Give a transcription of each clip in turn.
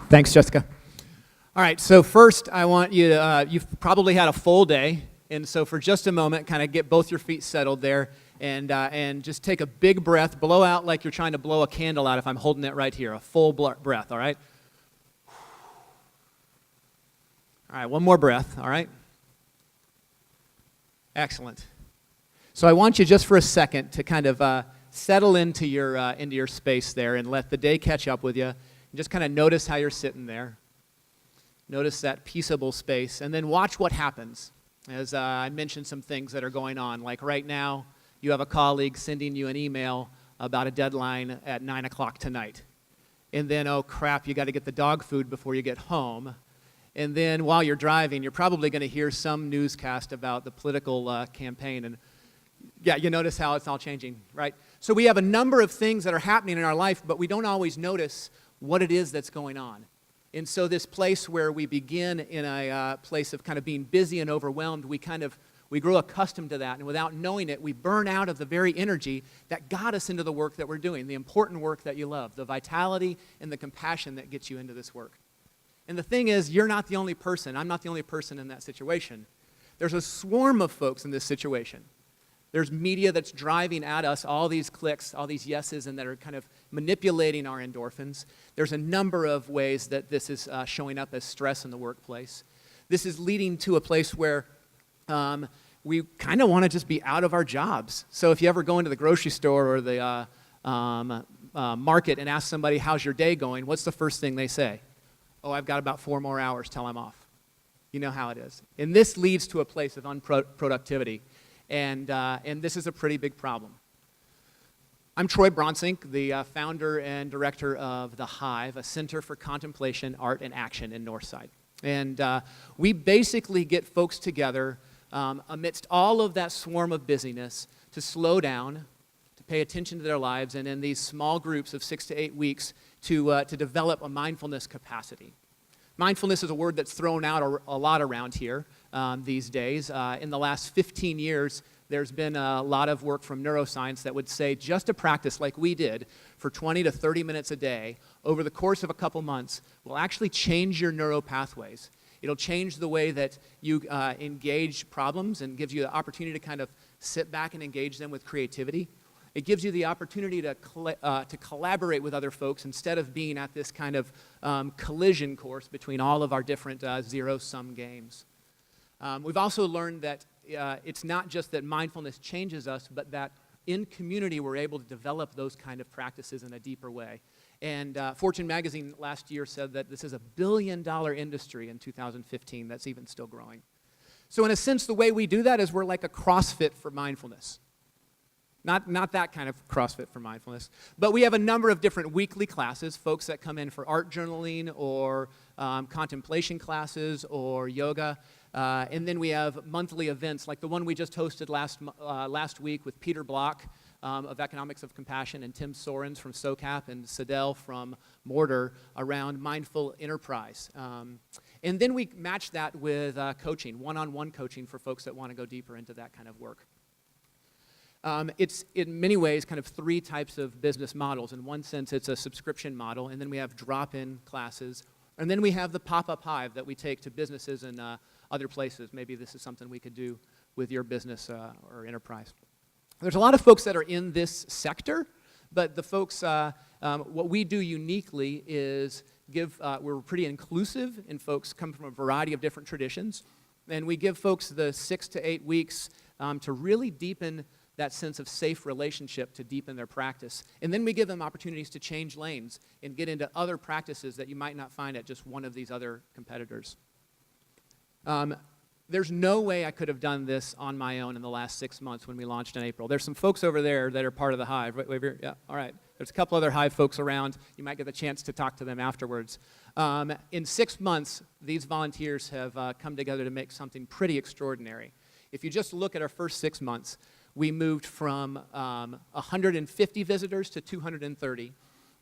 Thanks, Jessica. All right, so first I want you to, you've probably had a full day, and so for just a moment, kind of get both your feet settled there, and just take a big breath, blow out like you're trying to blow a candle out if I'm holding it right here, a full breath, all right? All right, one more breath, all right? Excellent. So I want you just for a second to kind of settle into your space there and let the day catch up with you. And just kind of notice how you're sitting there. Notice that peaceable space, and then watch what happens. As I mentioned some things that are going on, like right now, you have a colleague sending you an email about a deadline at 9 o'clock tonight. And then, oh crap, you got to get the dog food before you get home. And then while you're driving, you're probably going to hear some newscast about the political campaign. And yeah, you notice how it's all changing, right? So we have a number of things that are happening in our life, but we don't always notice what it is that's going on. And so this place where we begin in a place of kind of being busy and overwhelmed, we grow accustomed to that. And without knowing it, we burn out of the very energy that got us into the work that we're doing, the important work that you love, the vitality and the compassion that gets you into this work. And the thing is, you're not the only person. I'm not the only person in that situation. There's a swarm of folks in this situation. There's media that's driving at us all these clicks, all these yeses, and that are kind of manipulating our endorphins. There's a number of ways that this is showing up as stress in the workplace. This is leading to a place where we kind of want to just be out of our jobs. So if you ever go into the grocery store or the market and ask somebody, how's your day going, what's the first thing they say? Oh, I've got about 4 more hours till I'm off. You know how it is. And this leads to a place of unproductivity. And this is a pretty big problem. I'm Troy Bronsink, the founder and director of the Hive, a center for contemplation, art, and action in Northside. And we basically get folks together amidst all of that swarm of busyness to slow down, to pay attention to their lives, and in these small groups of 6 to 8 weeks to develop a mindfulness capacity. Mindfulness is a word that's thrown out a lot around here these days. In the last 15 years, there's been a lot of work from neuroscience that would say just a practice like we did for 20 to 30 minutes a day over the course of a couple months will actually change your neural pathways. It'll change the way that you engage problems and gives you the opportunity to kind of sit back and engage them with creativity. It gives you the opportunity to collaborate with other folks instead of being at this kind of collision course between all of our different zero-sum games. We've also learned that it's not just that mindfulness changes us, but that in community we're able to develop those kind of practices in a deeper way. And Fortune magazine last year said that this is a $1 billion industry in 2015 that's even still growing. So in a sense, the way we do that is we're like a CrossFit for mindfulness. Not that kind of CrossFit for mindfulness. But we have a number of different weekly classes, folks that come in for art journaling or contemplation classes or yoga. And then we have monthly events like the one we just hosted last week with Peter Block of Economics of Compassion and Tim Sorens from SOCAP and Sadell from Mortar around mindful enterprise. And then we match that with coaching, one-on-one coaching for folks that want to go deeper into that kind of work. It's in many ways kind of 3 types of business models. In one sense, it's a subscription model, and then we have drop-in classes, and then we have the pop-up Hive that we take to businesses and other places. Maybe this is something we could do with your business or enterprise. There's a lot of folks that are in this sector, but the folks, what we do uniquely is we're pretty inclusive, and folks come from a variety of different traditions, and we give folks the 6 to 8 weeks to really deepen that sense of safe relationship to deepen their practice. And then we give them opportunities to change lanes and get into other practices that you might not find at just one of these other competitors. There's no way I could have done this on my own in the last 6 months when we launched in April. There's some folks over there that are part of the Hive. Right over here? Yeah, all right. There's a couple other Hive folks around. You might get the chance to talk to them afterwards. In 6 months, these volunteers have come together to make something pretty extraordinary. If you just look at our first 6 months, we moved from 150 visitors to 230.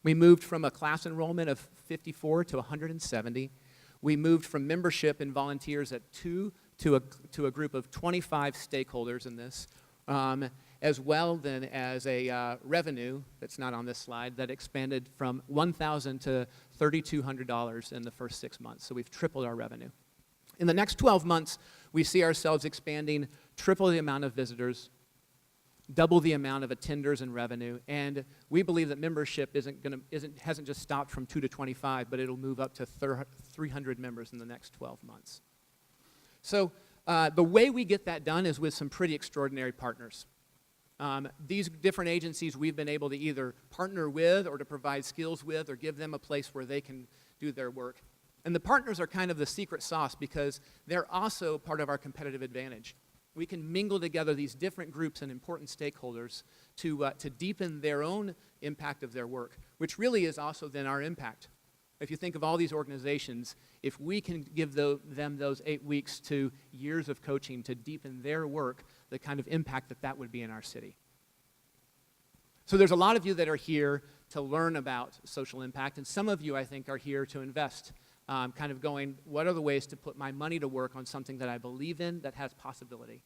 We moved from a class enrollment of 54 to 170. We moved from membership and volunteers at 2 to a group of 25 stakeholders in this. And as well then as a revenue that's not on this slide that expanded from $1,000 to $3,200 in the first 6 months. So we've tripled our revenue. In the next 12 months, we see ourselves expanding triple the amount of visitors, double the amount of attenders and revenue, and we believe that membership hasn't just stopped from 2 to 25, but it'll move up to 300 members in the next 12 months. So the way we get that done is with some pretty extraordinary partners. These different agencies we've been able to either partner with or to provide skills with or give them a place where they can do their work. And the partners are kind of the secret sauce because they're also part of our competitive advantage. We can mingle together these different groups and important stakeholders to deepen their own impact of their work, which really is also then our impact. If you think of all these organizations, if we can give them those 8 weeks to years of coaching to deepen their work, the kind of impact that would be in our city. So there's a lot of you that are here to learn about social impact, and some of you, I think, are here to invest. Kind of going, what are the ways to put my money to work on something that I believe in that has possibility?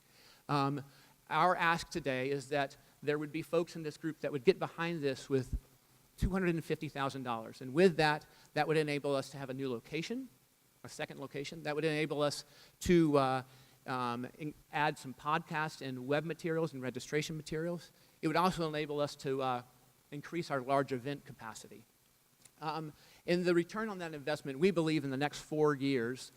Our ask today is that there would be folks in this group that would get behind this with $250,000. And with that would enable us to have a new location, a second location. That would enable us to add some podcast and web materials and registration materials. It would also enable us to increase our large event capacity. In the return on that investment, we believe in the next 4 years,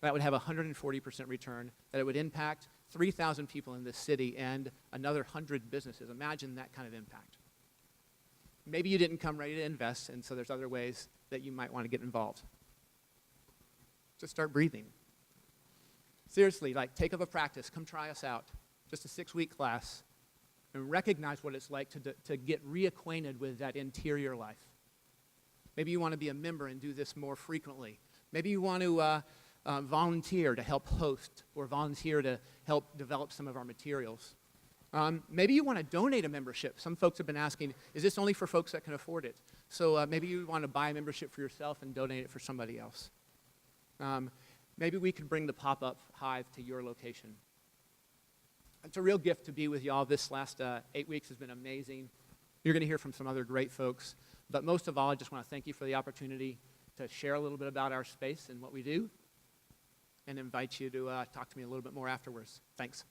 that would have a 140% return, that it would impact 3,000 people in this city and another 100 businesses. Imagine that kind of impact. Maybe you didn't come ready to invest, and so there's other ways that you might want to get involved. Just start breathing. Seriously, take up a practice. Come try us out. Just a 6-week class. And recognize what it's like to get reacquainted with that interior life. Maybe you want to be a member and do this more frequently. Maybe you want to volunteer to help host or volunteer to help develop some of our materials. Maybe you want to donate a membership. Some folks have been asking, is this only for folks that can afford it? So maybe you want to buy a membership for yourself and donate it for somebody else. Maybe we could bring the pop-up Hive to your location. It's a real gift to be with y'all. This last 8 weeks has been amazing. You're going to hear from some other great folks. But most of all, I just want to thank you for the opportunity to share a little bit about our space and what we do, and invite you to talk to me a little bit more afterwards. Thanks.